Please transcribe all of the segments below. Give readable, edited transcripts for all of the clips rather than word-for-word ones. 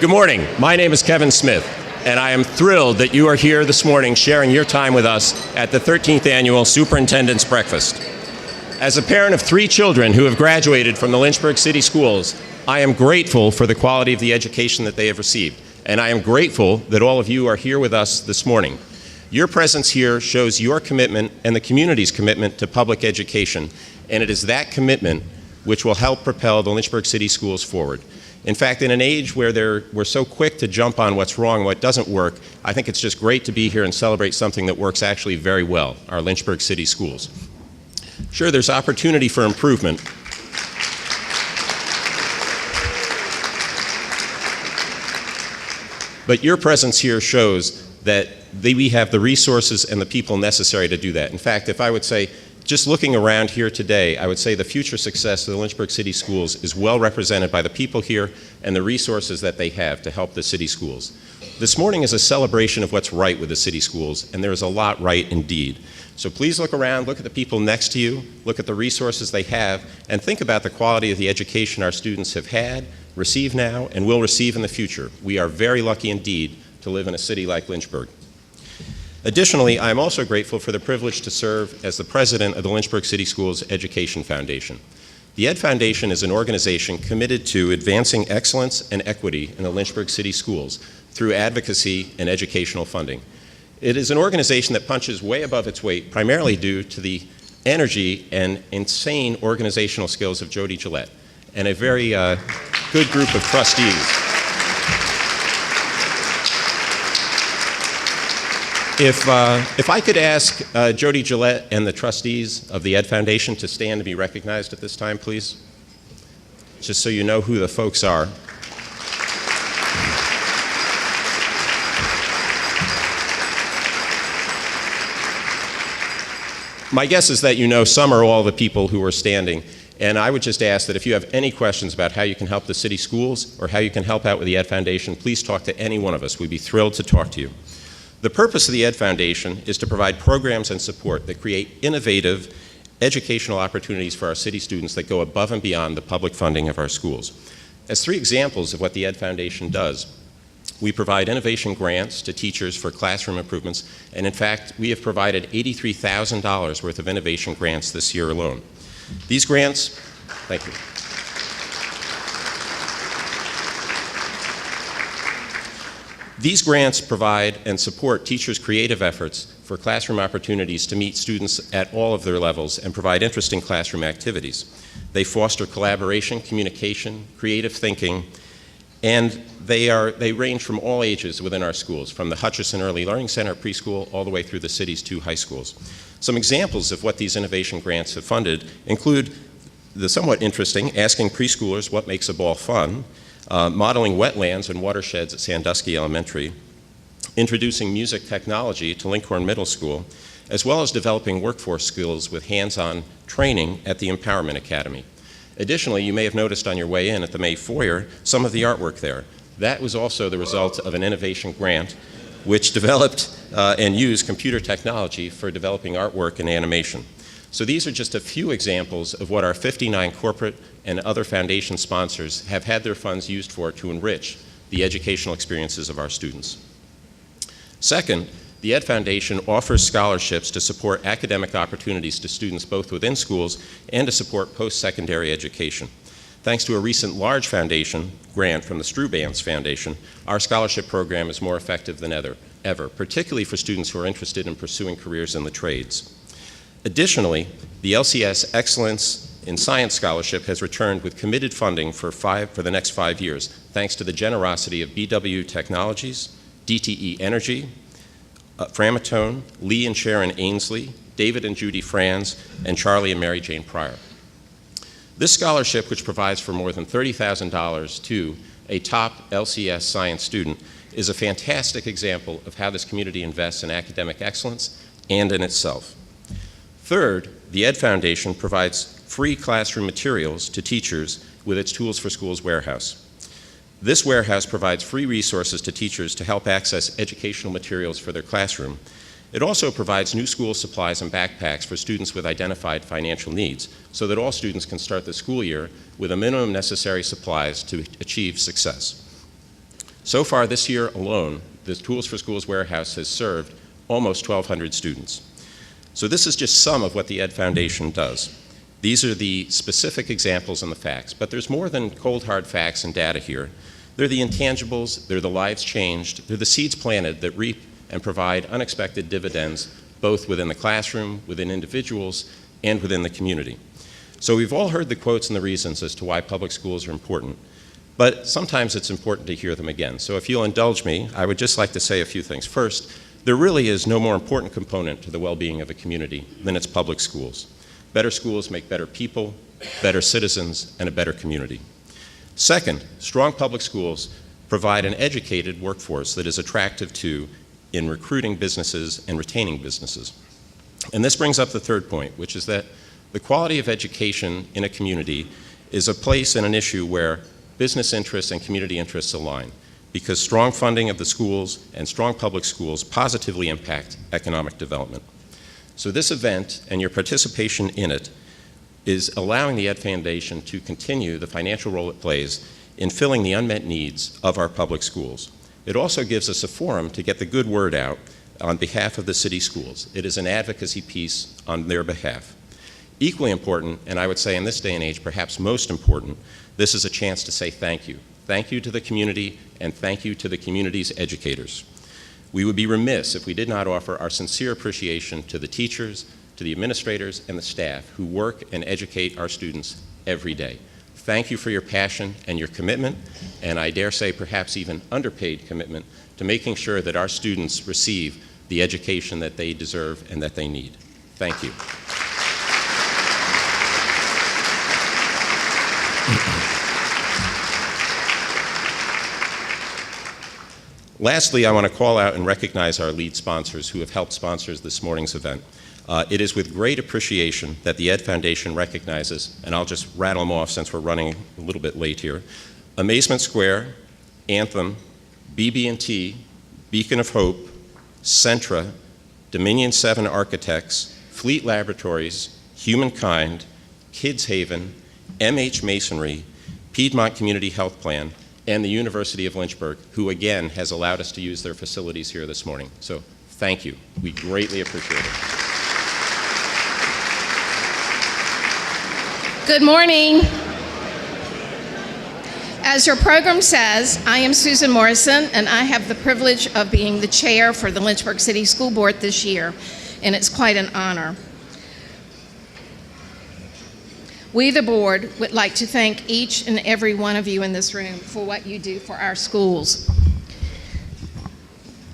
Good morning. My name is Kevin Smith, and I am thrilled that you are here this morning sharing your time with us at the 13th Annual Superintendent's Breakfast. As a parent of 3 children who have graduated from the Lynchburg City Schools, I am grateful for the quality of the education that they have received, and I am grateful that all of you are here with us this morning. Your presence here shows your commitment and the community's commitment to public education, and it is that commitment which will help propel the Lynchburg City Schools forward. In fact, in an age where we're so quick to jump on what's wrong, what doesn't work, I think it's just great to be here and celebrate something that works actually very well, our Lynchburg City Schools. Sure, there's opportunity for improvement. But your presence here shows that we have the resources and the people necessary to do that. In fact, if I would say, just looking around here today, I would say the future success of the Lynchburg City Schools is well represented by the people here and the resources that they have to help the city schools. This morning is a celebration of what's right with the city schools, and there is a lot right indeed. So please look around, look at the people next to you, look at the resources they have, and think about the quality of the education our students have had, receive now, and will receive in the future. We are very lucky indeed to live in a city like Lynchburg. Additionally, I am also grateful for the privilege to serve as the president of the Lynchburg City Schools Education Foundation. The Edd Foundation is an organization committed to advancing excellence and equity in the Lynchburg City Schools through advocacy and educational funding. It is an organization that punches way above its weight, primarily due to the energy and insane organizational skills of Jody Gillette and a very good group of trustees. If I could ask Jody Gillette and the trustees of the Edd Foundation to stand and be recognized at this time, please, just so you know who the folks are. My guess is that you know some or all the people who are standing, and I would just ask that if you have any questions about how you can help the city schools or how you can help out with the Edd Foundation, please talk to any one of us. We'd be thrilled to talk to you. The purpose of the Edd Foundation is to provide programs and support that create innovative educational opportunities for our city students that go above and beyond the public funding of our schools. As 3 examples of what the Edd Foundation does, we provide innovation grants to teachers for classroom improvements, and in fact, we have provided $83,000 worth of innovation grants this year alone. These grants, thank you. These grants provide and support teachers' creative efforts for classroom opportunities to meet students at all of their levels and provide interesting classroom activities. They foster collaboration, communication, creative thinking, and they range from all ages within our schools, from the Hutcherson Early Learning Center preschool all the way through the city's 2 high schools. Some examples of what these innovation grants have funded include the somewhat interesting Asking Preschoolers What Makes a Ball Fun, modeling wetlands and watersheds at Sandusky Elementary, introducing music technology to Lincoln Middle School, as well as developing workforce skills with hands-on training at the Empowerment Academy. Additionally, you may have noticed on your way in at the May foyer some of the artwork there. That was also the result of an innovation grant which developed and used computer technology for developing artwork and animation. So these are just a few examples of what our 59 corporate and other foundation sponsors have had their funds used for to enrich the educational experiences of our students. Second, the Edd Foundation offers scholarships to support academic opportunities to students both within schools and to support post-secondary education. Thanks to a recent large foundation grant from the Strubans Foundation, our scholarship program is more effective than ever, particularly for students who are interested in pursuing careers in the trades. Additionally, the LCS Excellence in Science Scholarship has returned with committed funding for the next 5 years, thanks to the generosity of BW Technologies, DTE Energy, Framatome, Lee and Sharon Ainsley, David and Judy Franz, and Charlie and Mary Jane Pryor. This scholarship, which provides for more than $30,000 to a top LCS science student, is a fantastic example of how this community invests in academic excellence and in itself. Third, the Edd Foundation provides free classroom materials to teachers with its Tools for Schools warehouse. This warehouse provides free resources to teachers to help access educational materials for their classroom. It also provides new school supplies and backpacks for students with identified financial needs, so that all students can start the school year with a minimum necessary supplies to achieve success. So far this year alone, the Tools for Schools warehouse has served almost 1,200 students. So this is just some of what the Edd Foundation does. These are the specific examples and the facts, but there's more than cold hard facts and data here. They're the intangibles, they're the lives changed, they're the seeds planted that reap and provide unexpected dividends both within the classroom, within individuals, and within the community. So we've all heard the quotes and the reasons as to why public schools are important, but sometimes it's important to hear them again. So if you'll indulge me, I would just like to say a few things. First, there really is no more important component to the well-being of a community than its public schools. Better schools make better people, better citizens, and a better community. Second, strong public schools provide an educated workforce that is attractive to in recruiting businesses and retaining businesses. And this brings up the third point, which is that the quality of education in a community is a place and an issue where business interests and community interests align, because strong funding of the schools and strong public schools positively impact economic development. So this event and your participation in it is allowing the Edd Foundation to continue the financial role it plays in filling the unmet needs of our public schools. It also gives us a forum to get the good word out on behalf of the city schools. It is an advocacy piece on their behalf. Equally important, and I would say in this day and age perhaps most important, this is a chance to say thank you. Thank you to the community, and thank you to the community's educators. We would be remiss if we did not offer our sincere appreciation to the teachers, to the administrators, and the staff who work and educate our students every day. Thank you for your passion and your commitment, and I dare say perhaps even underpaid commitment to making sure that our students receive the education that they deserve and that they need. Thank you. Lastly, I want to call out and recognize our lead sponsors who have helped sponsor this morning's event. It is with great appreciation that the Edd Foundation recognizes, and I'll just rattle them off since we're running a little bit late here, Amazement Square, Anthem, BB&T, Beacon of Hope, Centra, Dominion 7 Architects, Fleet Laboratories, Humankind, Kids Haven, MH Masonry, Piedmont Community Health Plan, and the University of Lynchburg, who again has allowed us to use their facilities here this morning. So thank you. We greatly appreciate it. Good morning. As your program says, I am Susan Morrison, and I have the privilege of being the chair for the Lynchburg City School Board this year, and it's quite an honor. We, the board, would like to thank each and every one of you in this room for what you do for our schools.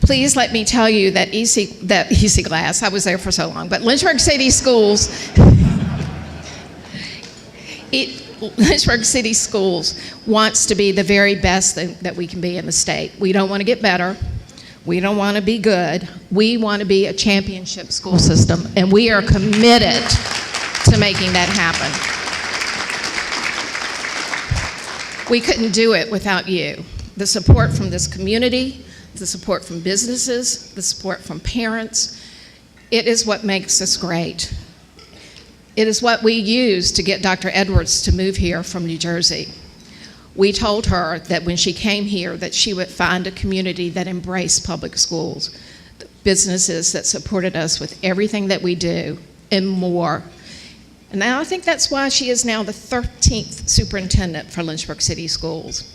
Please let me tell you that EC Glass, I was there for so long, but Lynchburg City Schools, Lynchburg City Schools wants to be the very best that we can be in the state. We don't want to get better. We don't want to be good. We want to be a championship school system, and we are committed to making that happen. We couldn't do it without you. The support from this community, the support from businesses, the support from parents, it is what makes us great. It is what we used to get Dr. Edwards to move here from New Jersey. We told her that when she came here that she would find a community that embraced public schools, businesses that supported us with everything that we do and more. And now I think that's why she is now the 13th superintendent for Lynchburg City Schools.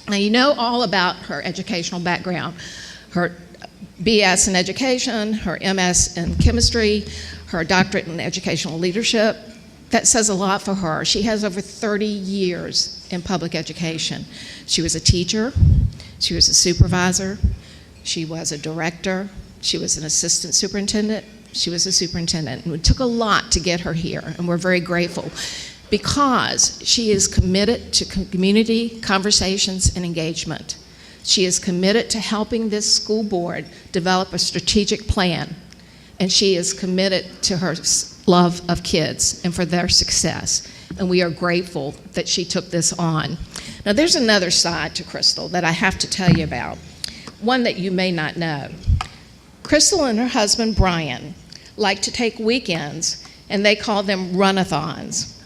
Now you know all about her educational background, her BS in education, her MS in chemistry, her doctorate in educational leadership. That says a lot for her. She has over 30 years in public education. She was a teacher, she was a supervisor, she was a director, she was an assistant superintendent, she was a superintendent. And it took a lot to get her here, and we're very grateful because she is committed to community conversations and engagement. She is committed to helping this school board develop a strategic plan, and she is committed to her love of kids and for their success. And we are grateful that she took this on. Now there's another side to Crystal that I have to tell you about, one that you may not know. Crystal and her husband Brian like to take weekends, and they call them run-a-thons.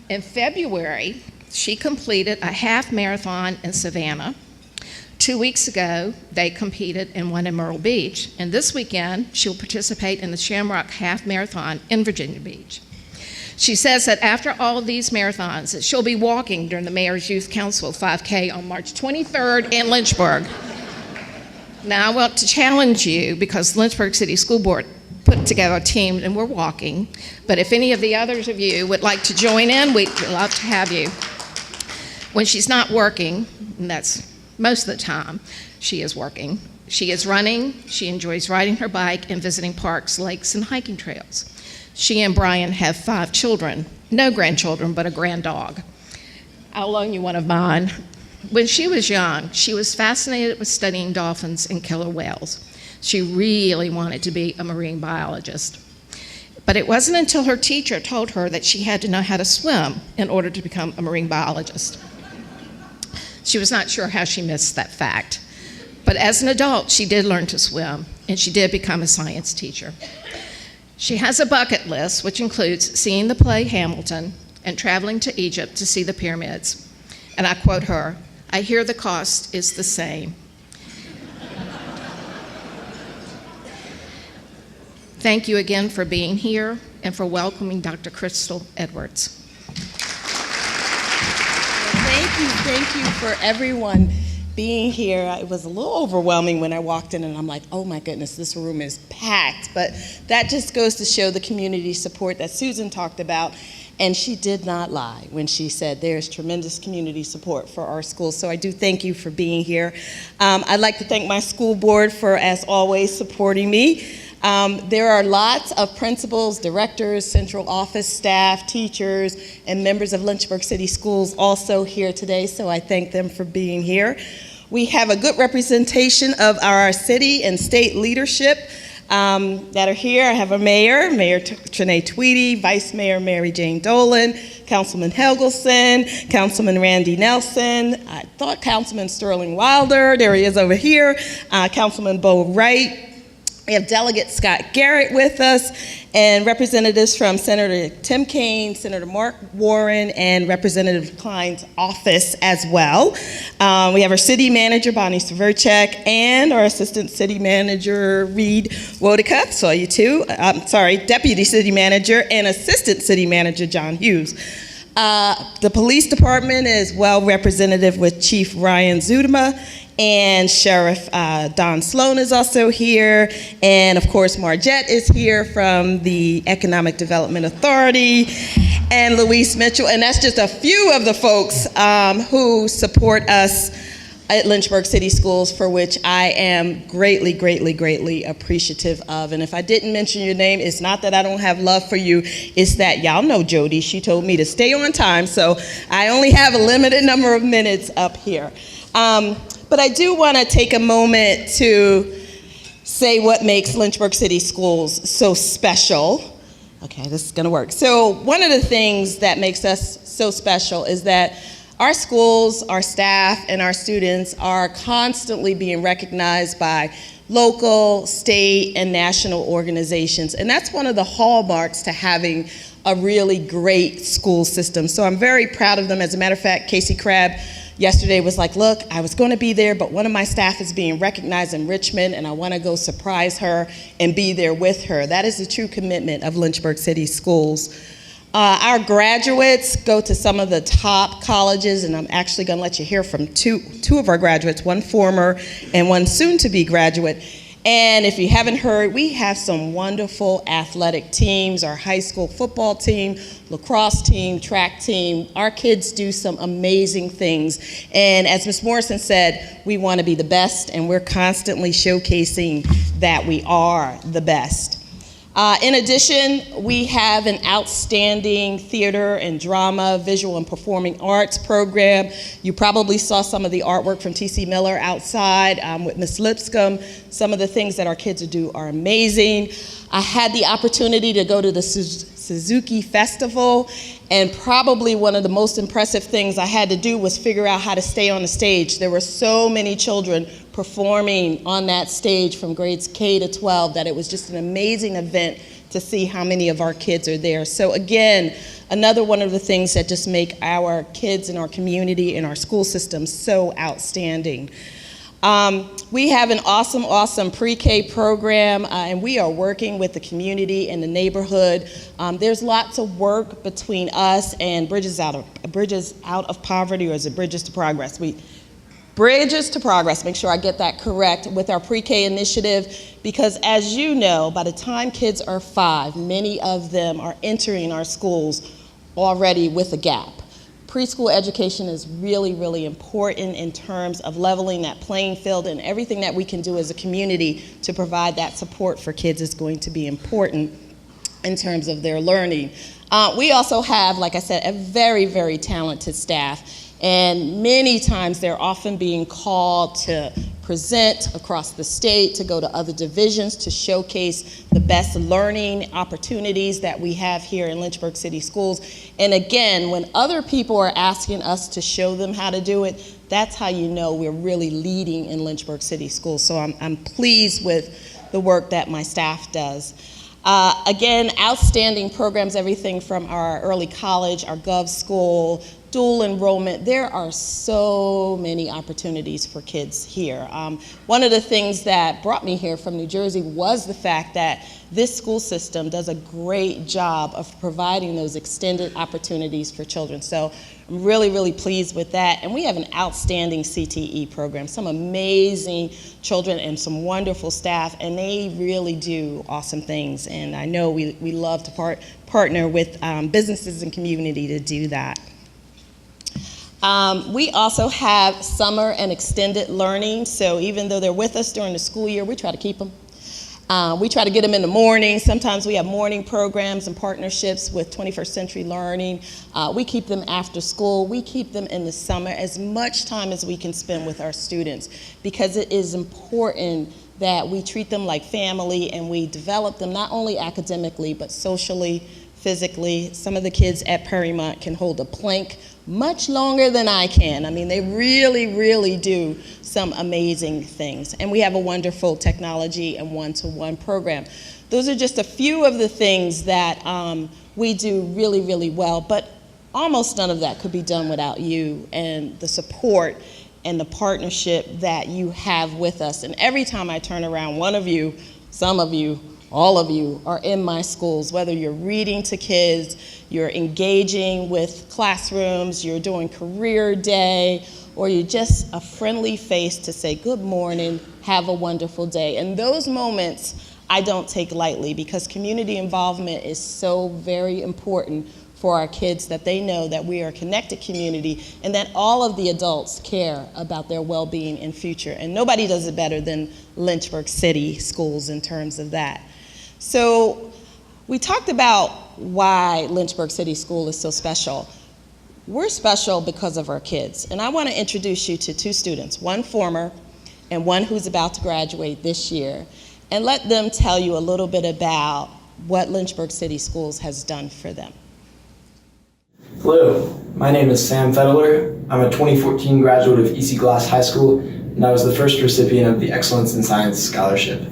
In February, she completed a half marathon in Savannah, 2 weeks ago, they competed and won in Myrtle Beach, and this weekend, she'll participate in the Shamrock Half Marathon in Virginia Beach. She says that after all of these marathons, that she'll be walking during the Mayor's Youth Council 5K on March 23rd in Lynchburg. Now, I want to challenge you, because Lynchburg City School Board put together a team and we're walking, but if any of the others of you would like to join in, we'd love to have you. When she's not working, and that's most of the time she is working, she is running, she enjoys riding her bike and visiting parks, lakes, and hiking trails. She and Brian have 5 children, no grandchildren, but a grand dog. I'll loan you one of mine. When she was young, she was fascinated with studying dolphins and killer whales. She really wanted to be a marine biologist. But it wasn't until her teacher told her that she had to know how to swim in order to become a marine biologist. She was not sure how she missed that fact. But as an adult, she did learn to swim, and she did become a science teacher. She has a bucket list, which includes seeing the play Hamilton and traveling to Egypt to see the pyramids. And I quote her, "I hear the cost is the same." Thank you again for being here and for welcoming Dr. Crystal Edwards. Thank you for everyone being here. It was a little overwhelming when I walked in and I'm like, oh my goodness, this room is packed. But that just goes to show the community support that Susan talked about. And she did not lie when she said there's tremendous community support for our schools. So I do thank you for being here. I'd like to thank my school board for, as always, supporting me. There are lots of principals, directors, central office staff, teachers, and members of Lynchburg City Schools also here today, so I thank them for being here. We have a good representation of our city and state leadership that are here. I have a mayor, Mayor Trinae Tweedy, Vice Mayor Mary Jane Dolan, Councilman Helgelson, Councilman Randy Nelson, I thought Councilman Sterling Wilder, there he is over here, Councilman Bo Wright. We have Delegate Scott Garrett with us, and representatives from Senator Tim Kaine, Senator Mark Warren, and Representative Klein's office as well. We have our city manager, Bonnie Sverchek, and our assistant city manager, Reed Wodica. Saw you too. Deputy city manager and assistant city manager, John Hughes. The police department is well represented with Chief Ryan Zudema, and Sheriff Don Sloan is also here, and of course Margette is here from the Economic Development Authority, and Louise Mitchell, and that's just a few of the folks who support us at Lynchburg City Schools, for which I am greatly, greatly, greatly appreciative of. And if I didn't mention your name, it's not that I don't have love for you, it's that y'all know Jody, she told me to stay on time, so I only have a limited number of minutes up here. But I do want to take a moment to say what makes Lynchburg City Schools so special. Okay, this is going to work. So one of the things that makes us so special is that our schools, our staff, and our students are constantly being recognized by local, state, and national organizations. And that's one of the hallmarks to having a really great school system. So I'm very proud of them. As a matter of fact, Casey Crabb yesterday was like, look, I was going to be there, but one of my staff is being recognized in Richmond, and I want to go surprise her and be there with her. That is the true commitment of Lynchburg City Schools. Our graduates go to some of the top colleges, and I'm actually going to let you hear from two of our graduates, one former and one soon-to-be graduate. And if you haven't heard, we have some wonderful athletic teams, our high school football team, lacrosse team, track team. Our kids do some amazing things. And as Ms. Morrison said, we want to be the best, and we're constantly showcasing that we are the best. In addition, we have an outstanding theater and drama, visual and performing arts program. You probably saw some of the artwork from T.C. Miller outside with Ms. Lipscomb. Some of the things that our kids do are amazing. I had the opportunity to go to the Suzuki Festival, and probably one of the most impressive things I had to do was figure out how to stay on the stage. There were so many children performing on that stage from grades K to 12 that it was just an amazing event to see how many of our kids are there. So again, another one of the things that just make our kids and our community and our school system so outstanding. We have an awesome pre-K program, and we are working with the community and the neighborhood. There's lots of work between us and Bridges Out of Poverty, or is it Bridges to Progress? Bridges to Progress, make sure I get that correct, with our pre-K initiative, because as you know, by the time kids are 5, many of them are entering our schools already with a gap. Preschool education is really important in terms of leveling that playing field, and everything that we can do as a community to provide that support for kids is going to be important in terms of their learning. We also have, like I said, a very talented staff, and many times they're often being called to present across the state, to go to other divisions, to showcase the best learning opportunities that we have here in Lynchburg City Schools. And again, when other people are asking us to show them how to do it, that's how you know we're really leading in Lynchburg City Schools. So I'm pleased with the work that my staff does. Again, outstanding programs, everything from our early college, our Gov School, dual enrollment. There are so many opportunities for kids here. One of the things that brought me here from New Jersey was the fact that this school system does a great job of providing those extended opportunities for children. So I'm really pleased with that. And we have an outstanding CTE program, some amazing children and some wonderful staff, and they really do awesome things. And I know we love to partner with businesses and community to do that. We also have summer and extended learning, so even though they're with us during the school year, we try to keep them. We try to get them in the morning. Sometimes we have morning programs and partnerships with 21st Century Learning. We keep them after school. We keep them in the summer, as much time as we can spend with our students, because it is important that we treat them like family and we develop them not only academically but socially, physically. Some of the kids at Perrymont can hold a plank much longer than I can. I mean, they really do some amazing things. And we have a wonderful technology and one-to-one program. Those are just a few of the things that we do really well, but almost none of that could be done without you and the support and the partnership that you have with us. And every time I turn around, one of you, some of you, all of you are in my schools, whether you're reading to kids, you're engaging with classrooms, you're doing career day, or you're just a friendly face to say good morning, have a wonderful day. And those moments I don't take lightly, because community involvement is so very important for our kids, that they know that we are a connected community and that all of the adults care about their well-being and future. And nobody does it better than Lynchburg City Schools in terms of that. So we talked about why Lynchburg City School is so special. We're special because of our kids. And I want to introduce you to 2 students, one former and one who's about to graduate this year, and let them tell you a little bit about what Lynchburg City Schools has done for them. Hello, my name is Sam Fedler. I'm a 2014 graduate of EC Glass High School, and I was the first recipient of the Excellence in Science Scholarship.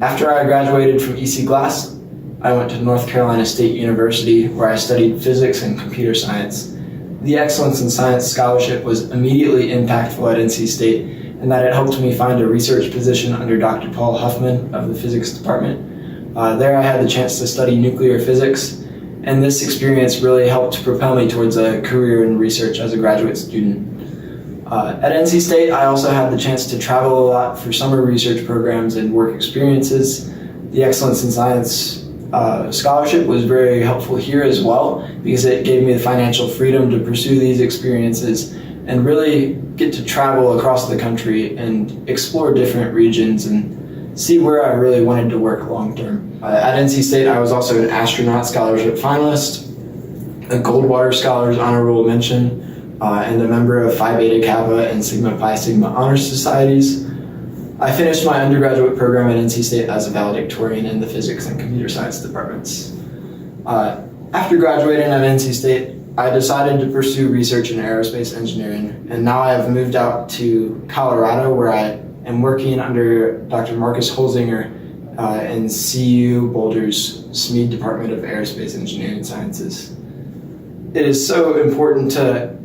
After I graduated from EC Glass, I went to North Carolina State University, where I studied physics and computer science. The Excellence in Science Scholarship was immediately impactful at NC State, in that it helped me find a research position under Dr. Paul Huffman of the physics department. There I had the chance to study nuclear physics, and this experience really helped to propel me towards a career in research as a graduate student. At NC State, I also had the chance to travel a lot for summer research programs and work experiences. The Excellence in Science scholarship was very helpful here as well, because it gave me the financial freedom to pursue these experiences and really get to travel across the country and explore different regions and see where I really wanted to work long term. At NC State, I was also an astronaut scholarship finalist, a Goldwater Scholars Honorable Mention, and a member of Phi Beta Kappa and Sigma Pi Sigma Honor Societies. I finished my undergraduate program at NC State as a valedictorian in the physics and computer science departments. After graduating at NC State, I decided to pursue research in aerospace engineering, and now I have moved out to Colorado, where I am working under Dr. Marcus Holzinger in CU Boulder's SMED Department of Aerospace Engineering Sciences. it is so important to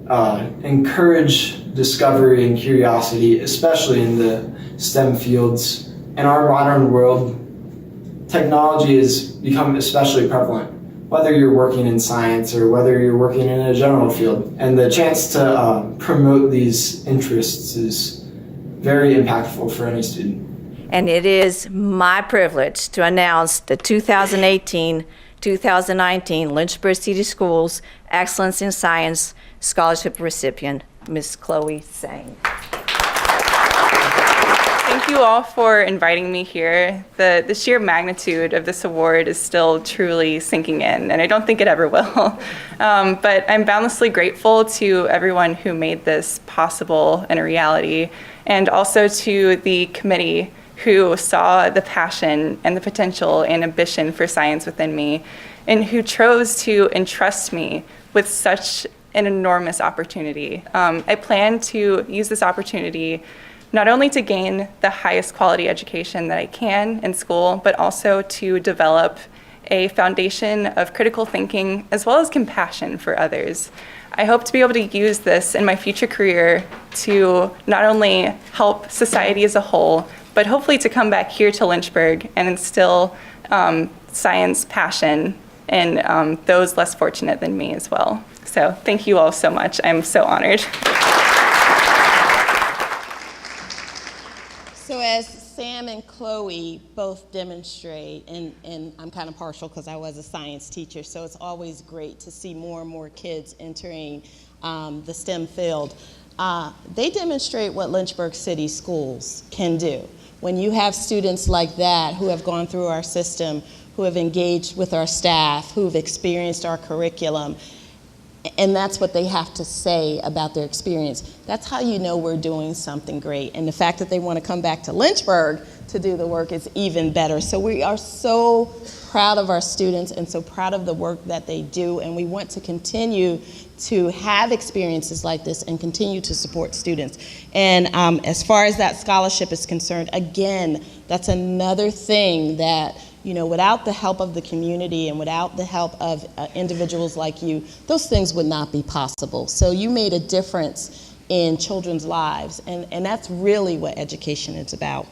encourage discovery and curiosity, especially in the STEM fields. In our modern world, technology has become especially prevalent, whether you're working in science or whether you're working in a general field. And the chance to promote these interests is very impactful for any student. And it is my privilege to announce the 2018-2019 Lynchburg City Schools Excellence in Science Scholarship recipient, Ms. Chloe Sang. Thank you all for inviting me here. The sheer magnitude of this award is still truly sinking in, and I don't think it ever will. But I'm boundlessly grateful to everyone who made this possible and a reality, and also to the committee who saw the passion and the potential and ambition for science within me, and who chose to entrust me with such an enormous opportunity. I plan to use this opportunity not only to gain the highest quality education that I can in school, but also to develop a foundation of critical thinking as well as compassion for others. I hope to be able to use this in my future career to not only help society as a whole, but hopefully to come back here to Lynchburg and instill science passion in those less fortunate than me as well. So thank you all so much. I'm so honored. So as Sam and Chloe both demonstrate, and I'm kind of partial because I was a science teacher, so it's always great to see more and more kids entering the STEM field. They demonstrate what Lynchburg City Schools can do. When you have students like that who have gone through our system, who have engaged with our staff, who have experienced our curriculum, and that's what they have to say about their experience. That's how you know we're doing something great. And the fact that they want to come back to Lynchburg to do the work is even better. So we are so proud of our students and so proud of the work that they do. And we want to continue to have experiences like this and continue to support students. And as far as that scholarship is concerned, again, that's another thing that, you know, without the help of the community and without the help of individuals like you, those things would not be possible. So you made a difference in children's lives, and that's really what education is about.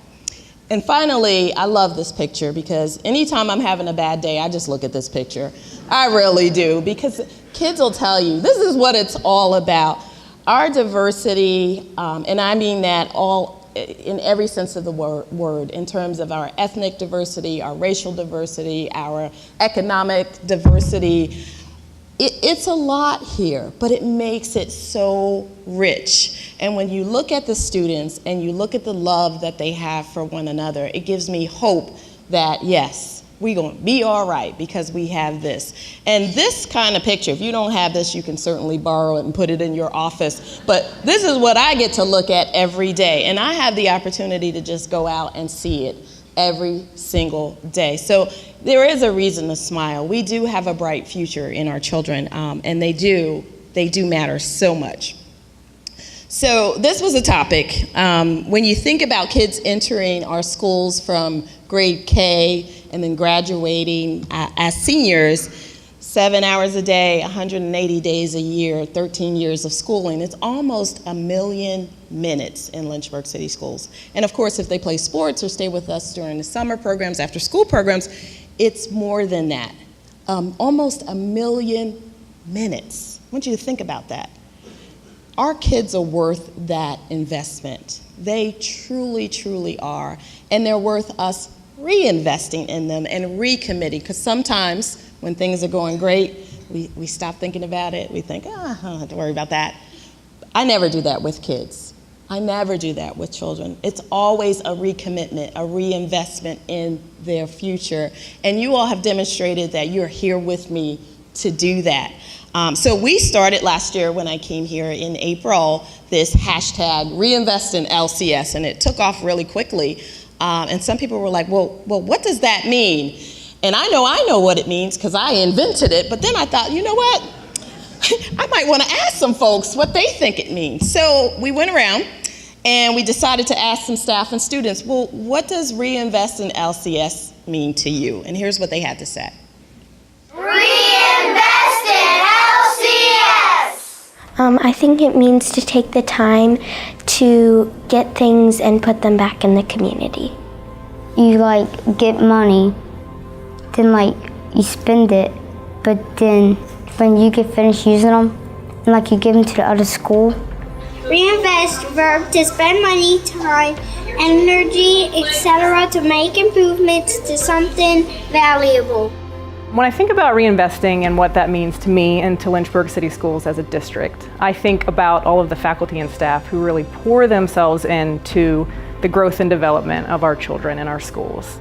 And finally, I love this picture because anytime I'm having a bad day, I just look at this picture. I really do, because kids will tell you, this is what it's all about. Our diversity, and I mean that all in every sense of the word, in terms of our ethnic diversity, our racial diversity, our economic diversity. It's a lot here, but it makes it so rich. And when you look at the students and you look at the love that they have for one another, it gives me hope that, yes, we're going to be all right because we have this. And this kind of picture, if you don't have this, you can certainly borrow it and put it in your office. But this is what I get to look at every day. And I have the opportunity to just go out and see it every single day. So there is a reason to smile. We do have a bright future in our children, and they do matter so much. So this was a topic. When you think about kids entering our schools from grade K and then graduating as seniors, 7 hours a day, 180 days a year, 13 years of schooling, it's almost 1 million minutes in Lynchburg City Schools. And of course, if they play sports or stay with us during the summer programs, after school programs, it's more than that. Almost 1 million minutes. I want you to think about that. Our kids are worth that investment. They truly, truly are. And they're worth us reinvesting in them and recommitting, because sometimes when things are going great, we stop thinking about it. We think, I don't have to worry about that. I never do that with kids. I never do that with children. It's always a recommitment, a reinvestment in their future. And you all have demonstrated that you're here with me to do that. So we started last year when I came here in April, this hashtag Reinvest in LCS, and it took off really quickly. And some people were like, well, what does that mean? And I know what it means because I invented it, but then I thought, you know what? I might want to ask some folks what they think it means. So we went around and we decided to ask some staff and students, well, what does Reinvest in LCS mean to you? And here's what they had to say. Reinvest in LCS! I think it means to take the time to get things and put them back in the community. You get money, then you spend it, but then when you get finished using them, and you give them to the other school. Reinvest, verb to spend money, time, energy, etc. to make improvements to something valuable. When I think about reinvesting and what that means to me and to Lynchburg City Schools as a district, I think about all of the faculty and staff who really pour themselves into the growth and development of our children in our schools.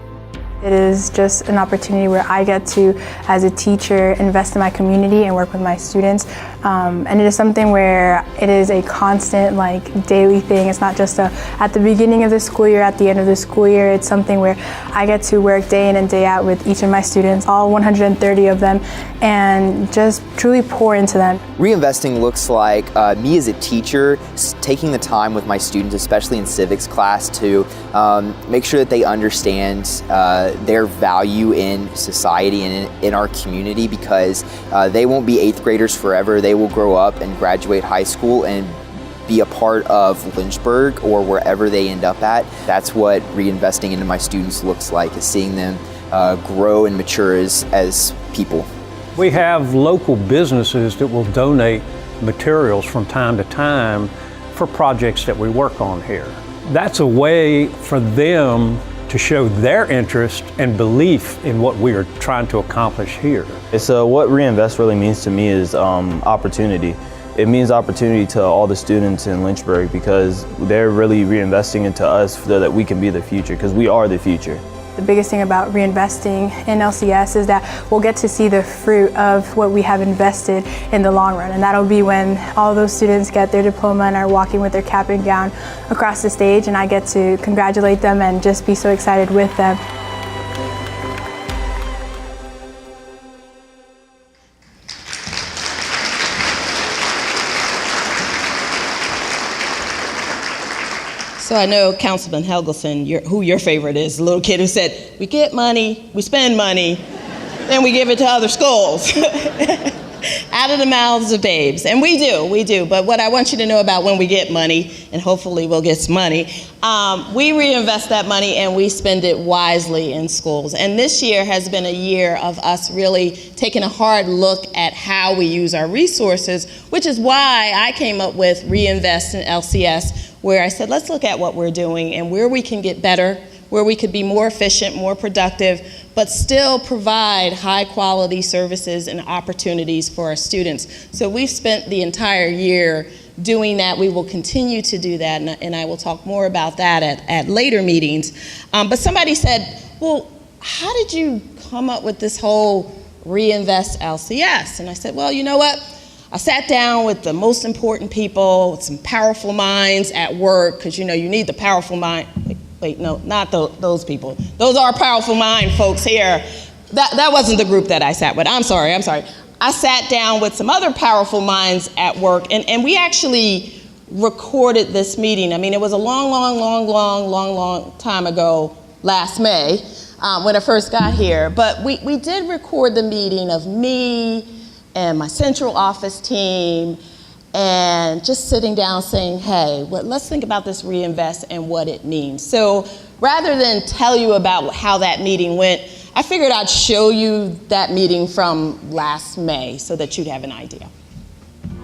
It is just an opportunity where I get to, as a teacher, invest in my community and work with my students. And it is something where it is a constant, daily thing. It's not just at the beginning of the school year, at the end of the school year. It's something where I get to work day in and day out with each of my students, all 130 of them, and just truly pour into them. Reinvesting looks like me as a teacher taking the time with my students, especially in civics class, to make sure that they understand their value in society and in our community, because they won't be 8th graders forever. They will grow up and graduate high school and be a part of Lynchburg or wherever they end up at. That's what reinvesting into my students looks like, is seeing them grow and mature as people. We have local businesses that will donate materials from time to time for projects that we work on here. That's a way for them to show their interest and belief in what we are trying to accomplish here. So what Reinvest really means to me is opportunity. It means opportunity to all the students in Lynchburg, because they're really reinvesting into us so that we can be the future, because we are the future. The biggest thing about reinvesting in LCS is that we'll get to see the fruit of what we have invested in the long run. And that'll be when all those students get their diploma and are walking with their cap and gown across the stage, and I get to congratulate them and just be so excited with them. So I know Councilman Helgelson, who your favorite is, the little kid who said, we get money, we spend money, then we give it to other schools. Out of the mouths of babes. And we do. But what I want you to know about when we get money, and hopefully we'll get some money, we reinvest that money and we spend it wisely in schools. And this year has been a year of us really taking a hard look at how we use our resources, which is why I came up with Reinvest in LCS, where I said, let's look at what we're doing and where we can get better, where we could be more efficient, more productive, but still provide high quality services and opportunities for our students. So we've spent the entire year doing that. We will continue to do that, and I will talk more about that at later meetings. But somebody said, well, how did you come up with this whole Reinvest LCS? And I said, well, you know what? I sat down with the most important people, with some powerful minds at work, because you need the powerful mind. Wait, no, not those people. Those are powerful mind folks here. That wasn't the group that I sat with. I'm sorry. I sat down with some other powerful minds at work, and we actually recorded this meeting. I mean, it was a long time ago, last May, when I first got here. But we did record the meeting of me and my central office team, and just sitting down saying, hey, let's think about this Reinvest and what it means. So rather than tell you about how that meeting went, I figured I'd show you that meeting from last May so that you'd have an idea.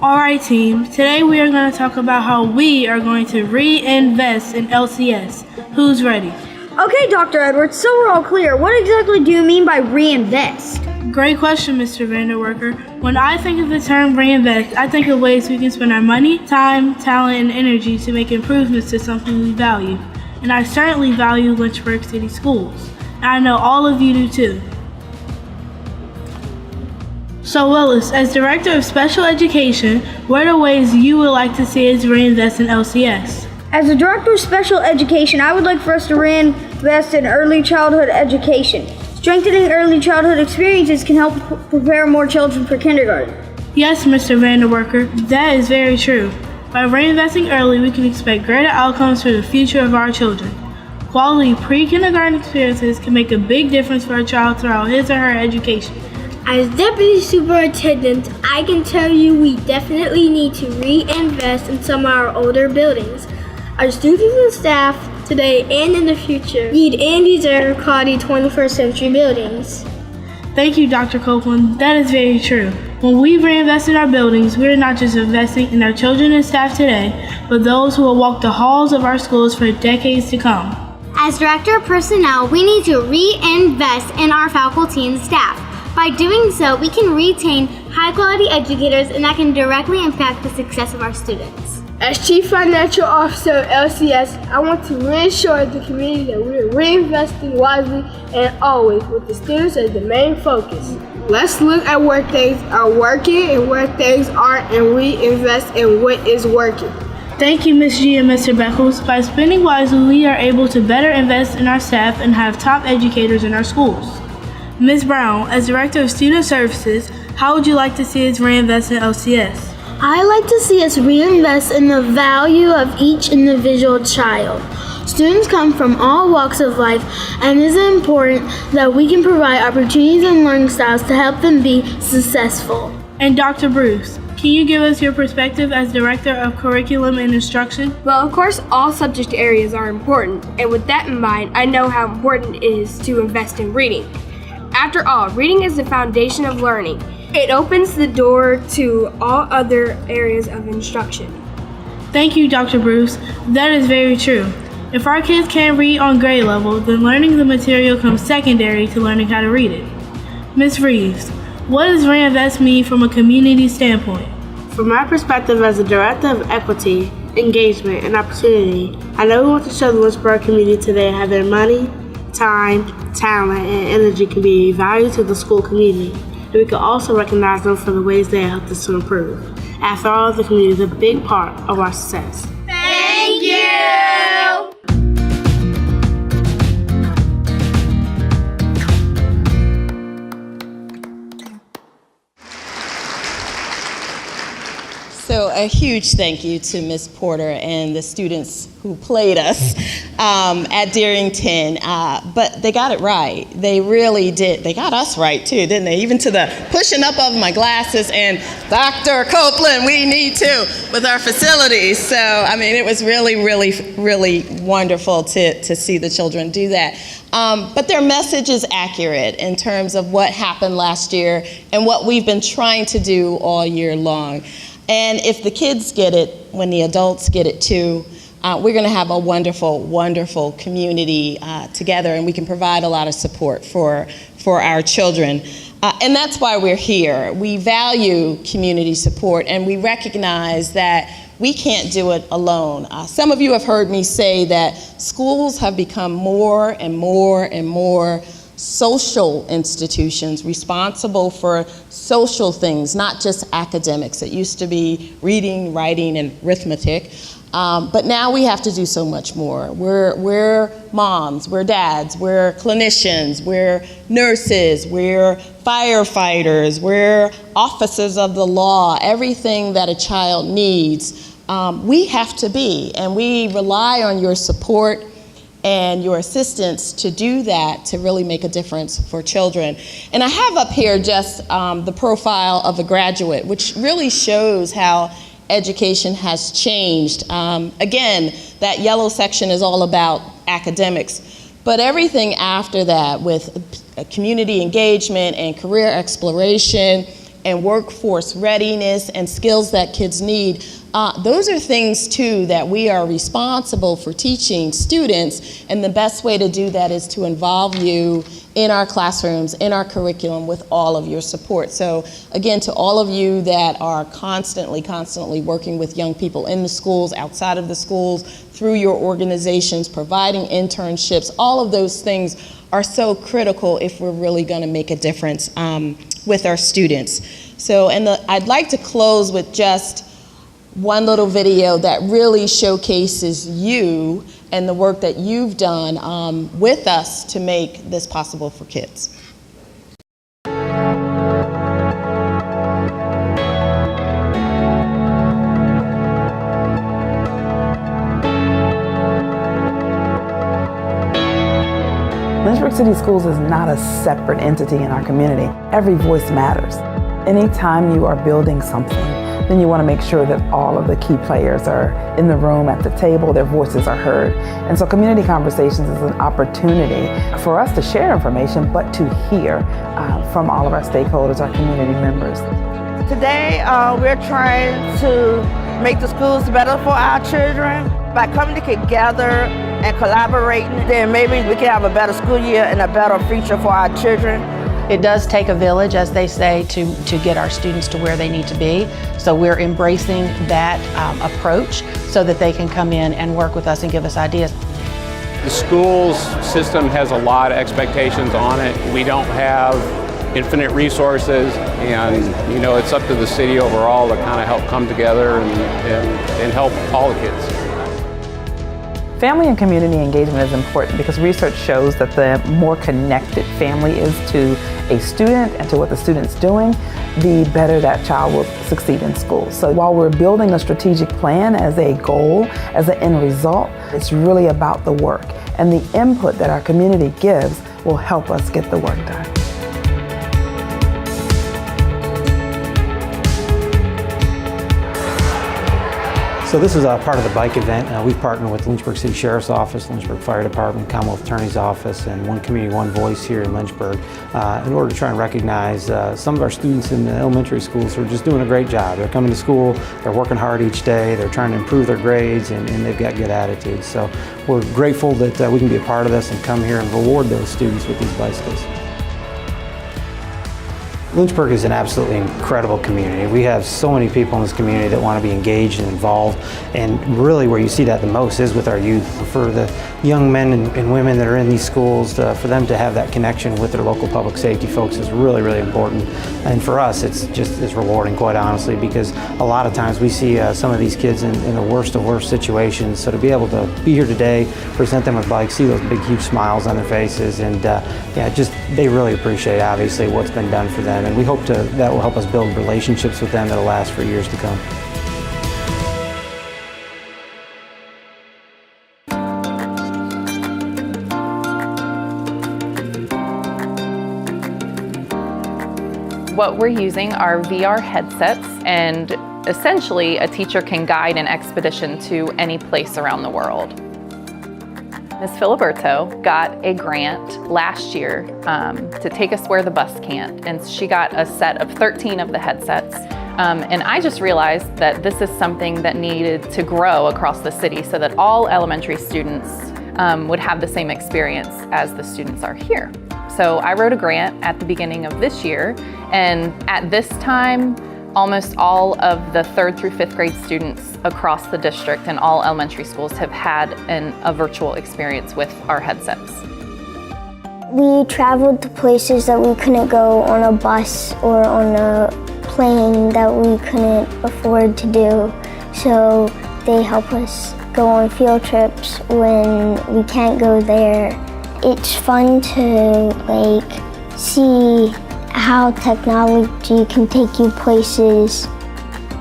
All right, team. Today we are going to talk about how we are going to reinvest in LCS. Who's ready? Okay, Dr. Edwards, so we're all clear. What exactly do you mean by reinvest? Great question, Mr. Vanderwerker. When I think of the term reinvest, I think of ways we can spend our money, time, talent, and energy to make improvements to something we value. And I certainly value Lynchburg City Schools. And I know all of you do too. So Willis, as Director of Special Education, what are ways you would like to see us reinvest in LCS? As a Director of Special Education, I would like for us to reinvest in early childhood education. Strengthening early childhood experiences can help prepare more children for kindergarten. Yes, Mr. Vanderwerker, that is very true. By reinvesting early, we can expect greater outcomes for the future of our children. Quality pre-kindergarten experiences can make a big difference for a child throughout his or her education. As Deputy Superintendent, I can tell you we definitely need to reinvest in some of our older buildings. Our students and staff today and in the future need and deserve quality 21st century buildings. Thank you, Dr. Copeland. That is very true. When we reinvest in our buildings, we are not just investing in our children and staff today, but those who will walk the halls of our schools for decades to come. As Director of Personnel, we need to reinvest in our faculty and staff. By doing so, we can retain high-quality educators, and that can directly impact the success of our students. As Chief Financial Officer of LCS, I want to reassure the community that we are reinvesting wisely and always with the students as the main focus. Let's look at where things are working and where things aren't and reinvest in what is working. Thank you, Ms. G and Mr. Beckles. By spending wisely, we are able to better invest in our staff and have top educators in our schools. Ms. Brown, as Director of Student Services, how would you like to see us reinvest in LCS? I like to see us reinvest in the value of each individual child. Students come from all walks of life, and it is important that we can provide opportunities and learning styles to help them be successful. And Dr. Bruce, can you give us your perspective as Director of Curriculum and Instruction? Well, of course, all subject areas are important, and with that in mind, I know how important it is to invest in reading. After all, reading is the foundation of learning. It opens the door to all other areas of instruction. Thank you, Dr. Bruce. That is very true. If our kids can't read on grade level, then learning the material comes secondary to learning how to read it. Ms. Reeves, what does reinvest mean from a community standpoint? From my perspective as a Director of Equity, Engagement, and Opportunity, I know we want to show the Lynchburg community today how their money, time, talent, and energy can be valued to the school community. And we can also recognize them for the ways they helped us to improve. After all, the community is a big part of our success. Thank you! So a huge thank you to Ms. Porter and the students who played us at Darrington, but they got it right. They really did. They got us right too, didn't they? Even to the pushing up of my glasses and Dr. Copeland, we need to with our facilities. So, I mean, it was really, really, really wonderful to see the children do that. But their message is accurate in terms of what happened last year and what we've been trying to do all year long. And if the kids get it, when the adults get it too, we're going to have a wonderful, wonderful community together, and we can provide a lot of support for our children. And that's why we're here. We value community support, and we recognize that we can't do it alone. Some of you have heard me say that schools have become more and more and more social institutions responsible for social things, not just academics. It used to be reading, writing, and arithmetic, but now we have to do so much more. We're moms, we're dads, we're clinicians, we're nurses, we're firefighters, we're officers of the law. Everything that a child needs, we have to be, and we rely on your support and your assistance to do that, to really make a difference for children. And I have up here just the profile of a graduate, which really shows how education has changed. Again, that yellow section is all about academics, but everything after that with community engagement and career exploration and workforce readiness and skills that kids need, those are things too that we are responsible for teaching students, and the best way to do that is to involve you in our classrooms, in our curriculum, with all of your support. So again, to all of you that are constantly working with young people in the schools, outside of the schools, through your organizations, providing internships, all of those things are so critical if we're really going to make a difference with our students. So, I'd like to close with just one little video that really showcases you and the work that you've done with us to make this possible for kids. Lynchburg City Schools is not a separate entity in our community. Every voice matters. Anytime you are building something, then you want to make sure that all of the key players are in the room at the table, their voices are heard. And so community conversations is an opportunity for us to share information, but to hear from all of our stakeholders, our community members. Today, we're trying to make the schools better for our children. By coming together and collaborating, then maybe we can have a better school year and a better future for our children. It does take a village, as they say, to get our students to where they need to be. So we're embracing that approach so that they can come in and work with us and give us ideas. The schools system has a lot of expectations on it. We don't have infinite resources, and it's up to the city overall to kind of help come together and help all the kids. Family and community engagement is important because research shows that the more connected family is to a student and to what the student's doing, the better that child will succeed in school. So while we're building a strategic plan as a goal, as an end result, it's really about the work. And the input that our community gives will help us get the work done. So this is part of the bike event. We've partnered with Lynchburg City Sheriff's Office, Lynchburg Fire Department, Commonwealth Attorney's Office, and One Community, One Voice here in Lynchburg in order to try and recognize some of our students in the elementary schools who are just doing a great job. They're coming to school, they're working hard each day, they're trying to improve their grades, and they've got good attitudes. So we're grateful that we can be a part of this and come here and reward those students with these bicycles. Lynchburg is an absolutely incredible community. We have so many people in this community that want to be engaged and involved, and really where you see that the most is with our youth. For the young men and women that are in these schools, for them to have that connection with their local public safety folks is really, really important. And for us, it's rewarding, quite honestly, because a lot of times we see some of these kids in the worst of worst situations. So to be able to be here today, present them with bikes, see those big, huge smiles on their faces, and they really appreciate, obviously, what's been done for them. And we hope that will help us build relationships with them that will last for years to come. What we're using are VR headsets, and essentially a teacher can guide an expedition to any place around the world. Ms. Filiberto got a grant last year to take us where the bus can't, and she got a set of 13 of the headsets. And I just realized that this is something that needed to grow across the city so that all elementary students would have the same experience as the students are here. So I wrote a grant at the beginning of this year, and at this time, almost all of the 3rd through 5th grade students across the district and all elementary schools have had a virtual experience with our headsets. We traveled to places that we couldn't go on a bus or on a plane that we couldn't afford to do. So they help us go on field trips when we can't go there. It's fun to see how technology can take you places.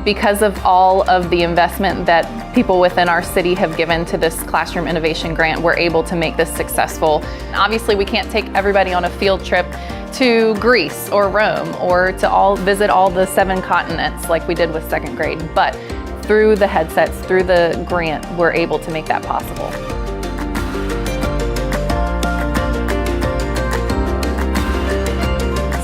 Because of all of the investment that people within our city have given to this Classroom Innovation Grant, we're able to make this successful. Obviously, we can't take everybody on a field trip to Greece or Rome or to visit all the 7 continents like we did with 2nd grade, but through the headsets, through the grant, we're able to make that possible.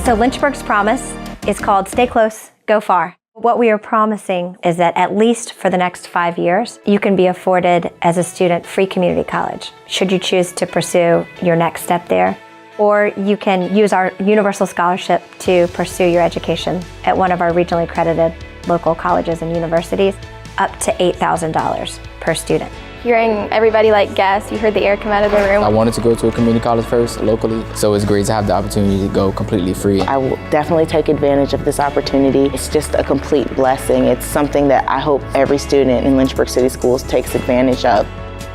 So Lynchburg's promise is called Stay Close, Go Far. What we are promising is that at least for the next 5 years, you can be afforded as a student free community college, should you choose to pursue your next step there. Or you can use our universal scholarship to pursue your education at one of our regionally accredited local colleges and universities, up to $8,000 per student. Hearing everybody guess, you heard the air come out of the room. I wanted to go to a community college first, locally, so it's great to have the opportunity to go completely free. I will definitely take advantage of this opportunity. It's just a complete blessing. It's something that I hope every student in Lynchburg City Schools takes advantage of.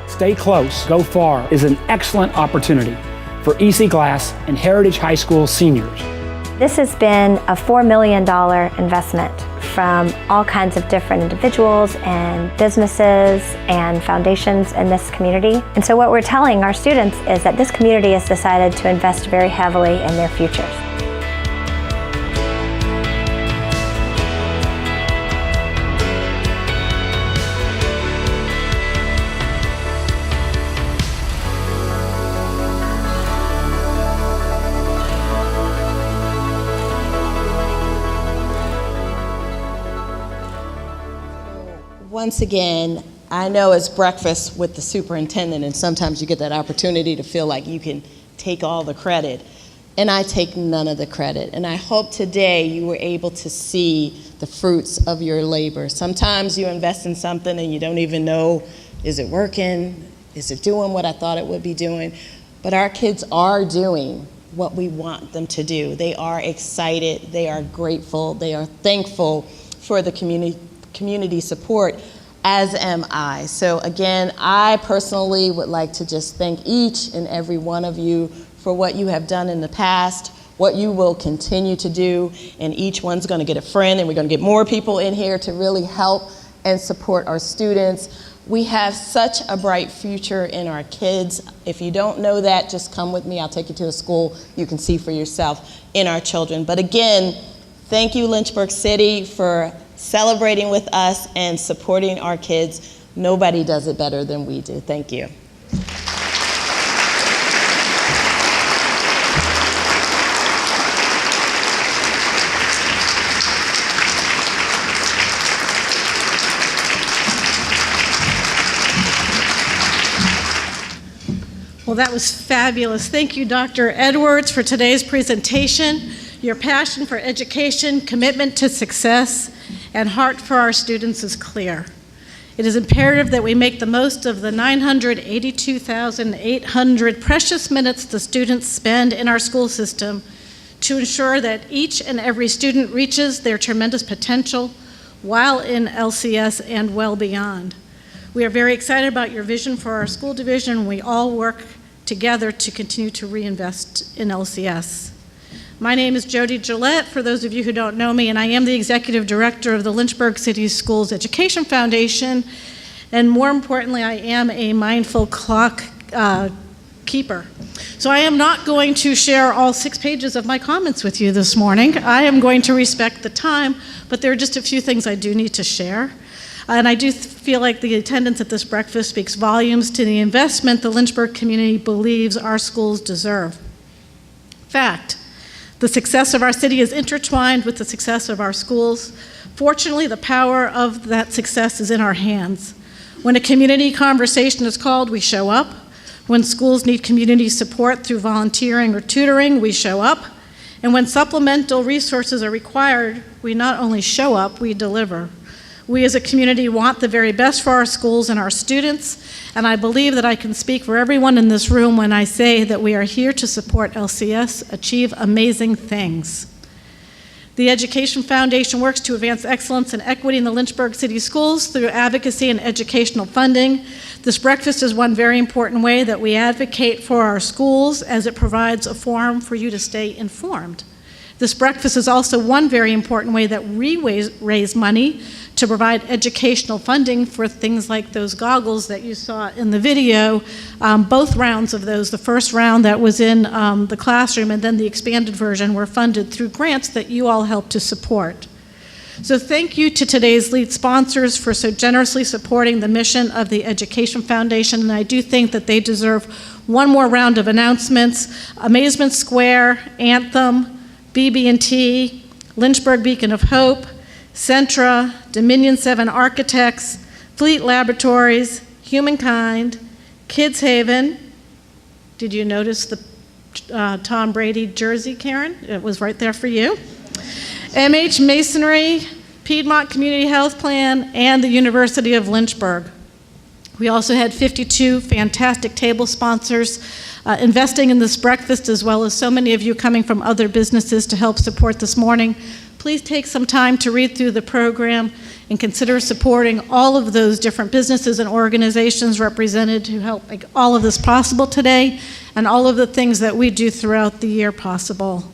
Stay Close, Go Far is an excellent opportunity for EC Glass and Heritage High School seniors. This has been a $4 million investment from all kinds of different individuals and businesses and foundations in this community. And so what we're telling our students is that this community has decided to invest very heavily in their futures. Once again, I know it's breakfast with the superintendent, and sometimes you get that opportunity to feel like you can take all the credit, and I take none of the credit. And I hope today you were able to see the fruits of your labor. Sometimes you invest in something and you don't even know, is it working? Is it doing what I thought it would be doing? But our kids are doing what we want them to do. They are excited, they are grateful, they are thankful for the community support, as am I. So again, I personally would like to just thank each and every one of you for what you have done in the past, what you will continue to do, and each one's gonna get a friend, and we're gonna get more people in here to really help and support our students. We have such a bright future in our kids. If you don't know that, just come with me. I'll take you to a school you can see for yourself in our children. But again, thank you, Lynchburg City, for celebrating with us and supporting our kids. Nobody does it better than we do. Thank you. Well, that was fabulous. Thank you, Dr. Edwards, for today's presentation. Your passion for education, commitment to success, and heart for our students is clear. It is imperative that we make the most of the 982,800 precious minutes the students spend in our school system to ensure that each and every student reaches their tremendous potential while in LCS and well beyond. We are very excited about your vision for our school division. We all work together to continue to reinvest in LCS. My name is Jody Gillette, for those of you who don't know me, and I am the Executive Director of the Lynchburg City Schools Education Foundation, and more importantly, I am a mindful clock keeper. So I am not going to share all 6 pages of my comments with you this morning. I am going to respect the time, but there are just a few things I do need to share. And I do feel like the attendance at this breakfast speaks volumes to the investment the Lynchburg community believes our schools deserve. Fact. The success of our city is intertwined with the success of our schools. Fortunately, the power of that success is in our hands. When a community conversation is called, we show up. When schools need community support through volunteering or tutoring, we show up. And when supplemental resources are required, we not only show up, we deliver. We as a community want the very best for our schools and our students, and I believe that I can speak for everyone in this room when I say that we are here to support LCS achieve amazing things. The Education Foundation works to advance excellence and equity in the Lynchburg City Schools through advocacy and educational funding. This breakfast is one very important way that we advocate for our schools, as it provides a forum for you to stay informed. This breakfast is also one very important way that we raise money to provide educational funding for things like those goggles that you saw in the video. Both rounds of those, the first round that was in the classroom and then the expanded version, were funded through grants that you all helped to support. So thank you to today's lead sponsors for so generously supporting the mission of the Education Foundation, and I do think that they deserve one more round of announcements. Amazement Square, Anthem, BB&T, Lynchburg Beacon of Hope, Centra, Dominion 7 Architects, Fleet Laboratories, Humankind, Kids Haven. Did you notice the Tom Brady jersey, Karen? It was right there for you. MH Masonry, Piedmont Community Health Plan, and the University of Lynchburg. We also had 52 fantastic table sponsors investing in this breakfast, as well as so many of you coming from other businesses to help support this morning. Please take some time to read through the program and consider supporting all of those different businesses and organizations represented who help make all of this possible today, and all of the things that we do throughout the year possible.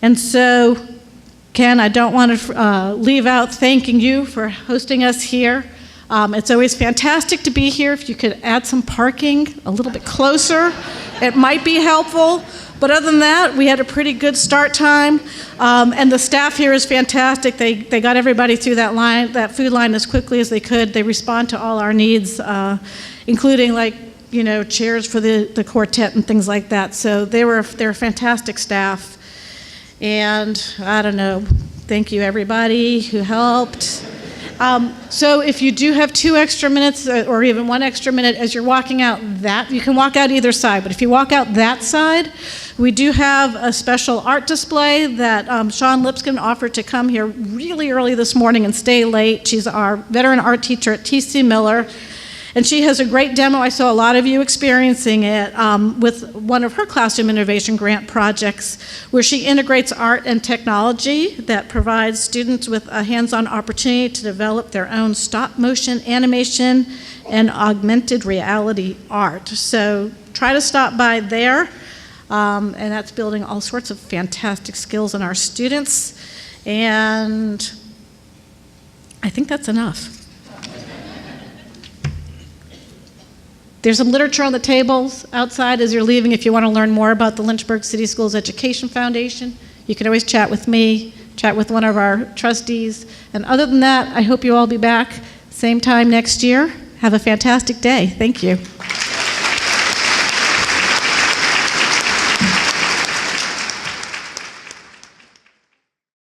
And so Ken, I don't want to leave out thanking you for hosting us here. It's always fantastic to be here. If you could add some parking a little bit closer, it might be helpful. But other than that, we had a pretty good start time, and the staff here is fantastic. They got everybody through that food line as quickly as they could. They respond to all our needs, including chairs for the quartet and things like that. So they're a fantastic staff. And I don't know, thank you everybody who helped. So if you do have 2 extra minutes or even 1 extra minute as you're walking out you can walk out either side, but if you walk out that side, we do have a special art display that Sean Lipscomb offered to come here really early this morning and stay late. She's our veteran art teacher at TC Miller. And she has a great demo. I saw a lot of you experiencing it with one of her Classroom Innovation Grant projects, where she integrates art and technology that provides students with a hands-on opportunity to develop their own stop-motion animation and augmented reality art. So try to stop by there, and that's building all sorts of fantastic skills in our students. And I think that's enough. There's some literature on the tables outside as you're leaving if you want to learn more about the Lynchburg City Schools Education Foundation. You can always chat with me, chat with one of our trustees. And other than that, I hope you all be back same time next year. Have a fantastic day. Thank you.